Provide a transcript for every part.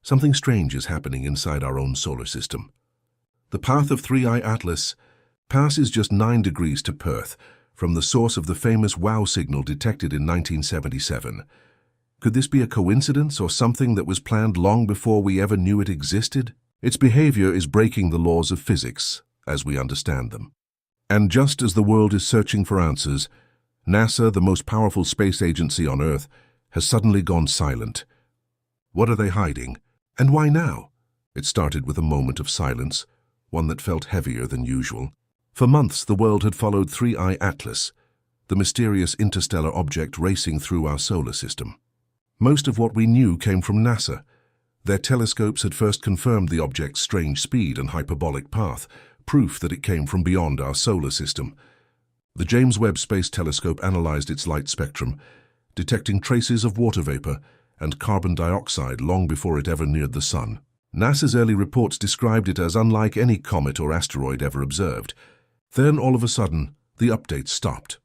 Something strange is happening inside our own solar system. The path of 3I Atlas passes just 9 degrees to Perth from the source of the famous WOW signal detected in 1977. Could this be a coincidence or something that was planned long before we ever knew it existed? Its behavior is breaking the laws of physics as we understand them. And just as the world is searching for answers, NASA, the most powerful space agency on Earth, has suddenly gone silent. What are they hiding? And why now? It started with a moment of silence, one that felt heavier than usual. For months, the world had followed 3I Atlas, the mysterious interstellar object racing through our solar system. Most of what we knew came from NASA. Their telescopes had first confirmed the object's strange speed and hyperbolic path, proof that it came from beyond our solar system. The James Webb Space Telescope analyzed its light spectrum, detecting traces of water vapor and carbon dioxide long before it ever neared the Sun. NASA's early reports described it as unlike any comet or asteroid ever observed. Then, all of a sudden, the updates stopped.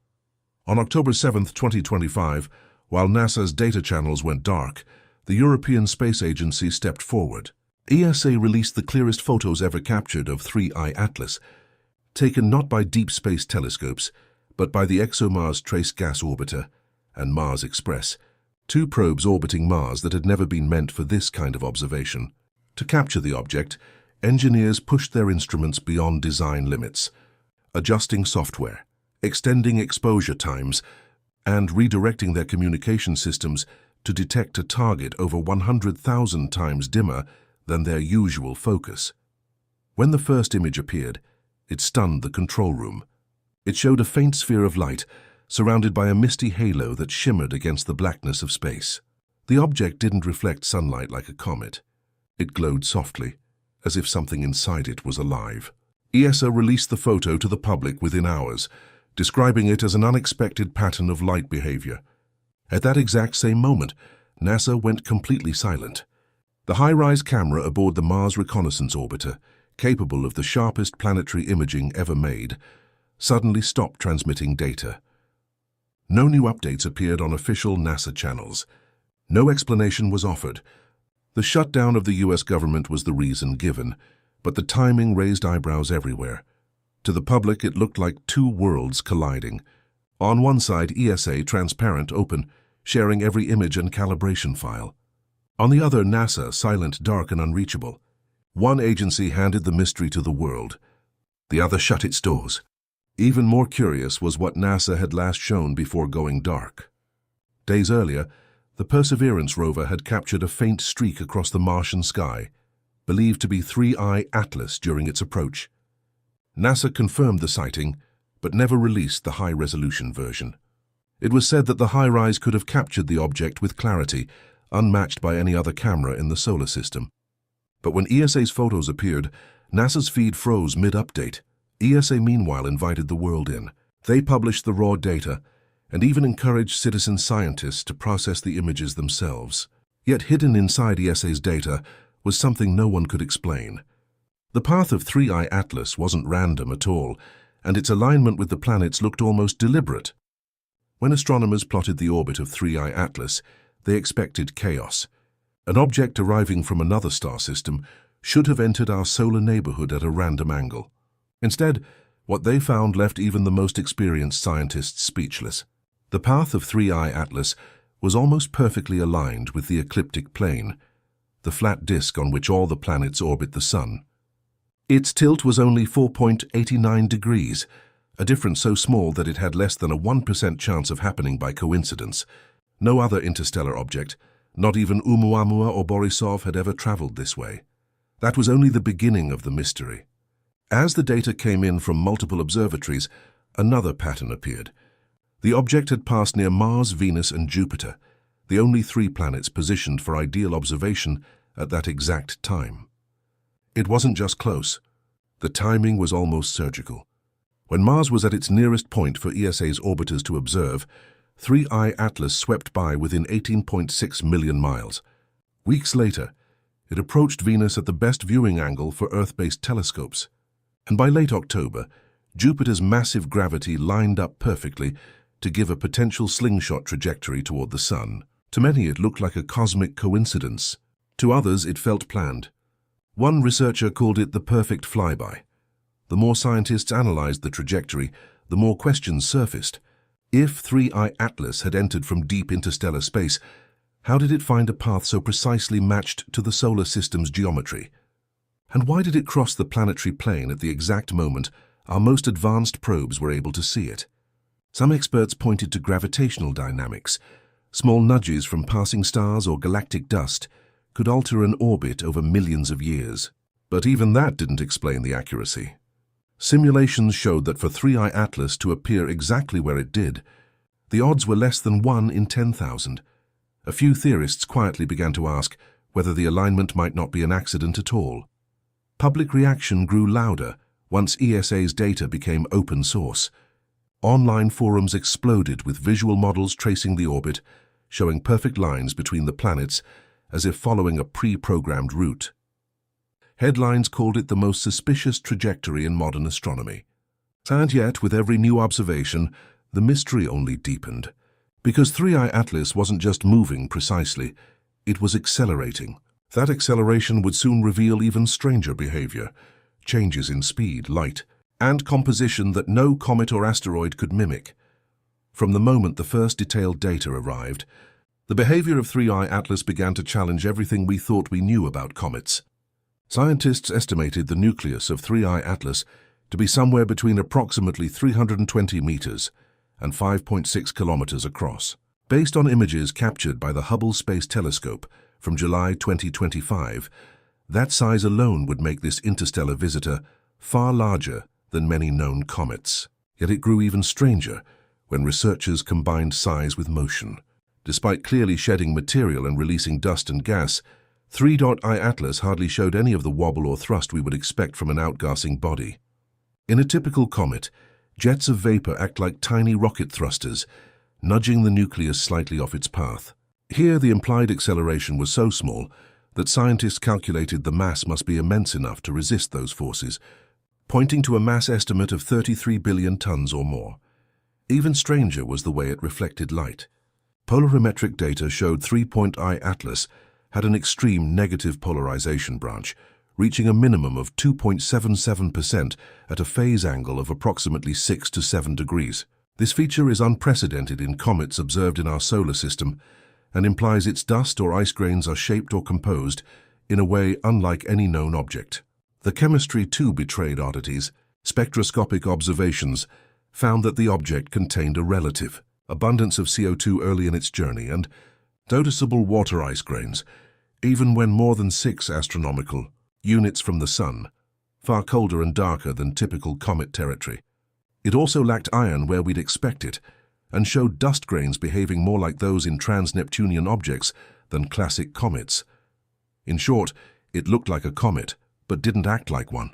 On October 7, 2025, while NASA's data channels went dark, the European Space Agency stepped forward. ESA released the clearest photos ever captured of 3I Atlas, taken not by deep space telescopes, but by the ExoMars Trace Gas Orbiter and Mars Express, 2 probes orbiting Mars that had never been meant for this kind of observation. To capture the object, engineers pushed their instruments beyond design limits, adjusting software, extending exposure times, and redirecting their communication systems to detect a target over 100,000 times dimmer than their usual focus. When the first image appeared, it stunned the control room. It showed a faint sphere of light, surrounded by a misty halo that shimmered against the blackness of space. The object didn't reflect sunlight like a comet. It glowed softly, as if something inside it was alive. ESA released the photo to the public within hours, describing it as an unexpected pattern of light behavior. At that exact same moment, NASA went completely silent. The high-rise camera aboard the Mars Reconnaissance Orbiter, capable of the sharpest planetary imaging ever made, suddenly stopped transmitting data. No new updates appeared on official NASA channels. No explanation was offered. The shutdown of the US government was the reason given, but the timing raised eyebrows everywhere. To the public, it looked like 2 worlds colliding. On one side, ESA, transparent, open, sharing every image and calibration file. On the other, NASA, silent, dark, and unreachable. One agency handed the mystery to the world. The other shut its doors. Even more curious was what NASA had last shown before going dark. Days earlier, the Perseverance rover had captured a faint streak across the Martian sky, believed to be 3I Atlas during its approach. NASA confirmed the sighting, but never released the high-resolution version. It was said that the high-rise could have captured the object with clarity, unmatched by any other camera in the solar system. But when ESA's photos appeared, NASA's feed froze mid-update. ESA meanwhile invited the world in. They published the raw data and even encouraged citizen scientists to process the images themselves. Yet hidden inside ESA's data was something no one could explain. The path of 3I Atlas wasn't random at all, and its alignment with the planets looked almost deliberate. When astronomers plotted the orbit of 3I Atlas, they expected chaos. An object arriving from another star system should have entered our solar neighborhood at a random angle. Instead, what they found left even the most experienced scientists speechless. The path of 3I Atlas was almost perfectly aligned with the ecliptic plane, the flat disk on which all the planets orbit the Sun. Its tilt was only 4.89 degrees, a difference so small that it had less than a 1% chance of happening by coincidence. No other interstellar object, not even Oumuamua or Borisov, had ever traveled this way. That was only the beginning of the mystery. As the data came in from multiple observatories, another pattern appeared. The object had passed near Mars, Venus, and Jupiter, the only 3 planets positioned for ideal observation at that exact time. It wasn't just close. The timing was almost surgical. When Mars was at its nearest point for ESA's orbiters to observe, 3I Atlas swept by within 18.6 million miles. Weeks later, it approached Venus at the best viewing angle for Earth-based telescopes. And by late October, Jupiter's massive gravity lined up perfectly to give a potential slingshot trajectory toward the Sun. To many, it looked like a cosmic coincidence. To others, it felt planned. One researcher called it the perfect flyby. The more scientists analyzed the trajectory, the more questions surfaced. If 3I Atlas had entered from deep interstellar space, how did it find a path so precisely matched to the solar system's geometry? And why did it cross the planetary plane at the exact moment our most advanced probes were able to see it? Some experts pointed to gravitational dynamics. Small nudges from passing stars or galactic dust could alter an orbit over millions of years. But even that didn't explain the accuracy. Simulations showed that for 3I Atlas to appear exactly where it did, the odds were less than 1 in 10,000. A few theorists quietly began to ask whether the alignment might not be an accident at all. Public reaction grew louder once ESA's data became open source. Online forums exploded with visual models tracing the orbit, showing perfect lines between the planets as if following a pre-programmed route. Headlines called it the most suspicious trajectory in modern astronomy. And yet, with every new observation, the mystery only deepened. Because 3I Atlas wasn't just moving precisely, it was accelerating. That acceleration would soon reveal even stranger behavior, changes in speed, light, and composition that no comet or asteroid could mimic. From the moment the first detailed data arrived, the behavior of 3I Atlas began to challenge everything we thought we knew about comets. Scientists estimated the nucleus of 3I Atlas to be somewhere between approximately 320 meters and 5.6 kilometers across. Based on images captured by the Hubble Space Telescope from July 2025, that size alone would make this interstellar visitor far larger than many known comets. Yet it grew even stranger when researchers combined size with motion. Despite clearly shedding material and releasing dust and gas, 3I Atlas hardly showed any of the wobble or thrust we would expect from an outgassing body. In a typical comet, jets of vapor act like tiny rocket thrusters, nudging the nucleus slightly off its path. Here, the implied acceleration was so small that scientists calculated the mass must be immense enough to resist those forces, pointing to a mass estimate of 33 billion tons or more. Even stranger was the way it reflected light. Polarimetric data showed 3I Atlas had an extreme negative polarization branch, reaching a minimum of 2.77% at a phase angle of approximately 6 to 7 degrees. This feature is unprecedented in comets observed in our solar system and implies its dust or ice grains are shaped or composed in a way unlike any known object. The chemistry too betrayed oddities. Spectroscopic observations found that the object contained a relative abundance of CO2 early in its journey and noticeable water ice grains, even when more than 6 astronomical units from the Sun, far colder and darker than typical comet territory. It also lacked iron where we'd expect it, and showed dust grains behaving more like those in trans-Neptunian objects than classic comets. In short, it looked like a comet, but didn't act like one.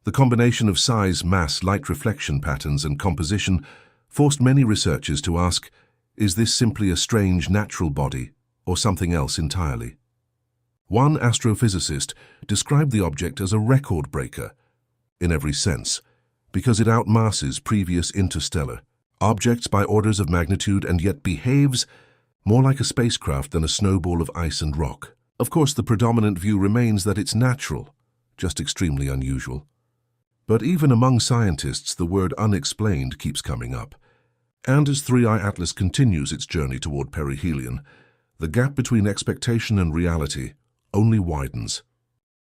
The combination of size, mass, light reflection patterns, and composition forced many researchers to ask, is this simply a strange natural body or something else entirely? One astrophysicist described the object as a record breaker, in every sense, because it outmasses previous interstellar objects by orders of magnitude and yet behaves more like a spacecraft than a snowball of ice and rock. Of course, the predominant view remains that it's natural, just extremely unusual. But even among scientists, the word unexplained keeps coming up. And as 3I Atlas continues its journey toward perihelion, the gap between expectation and reality only widens.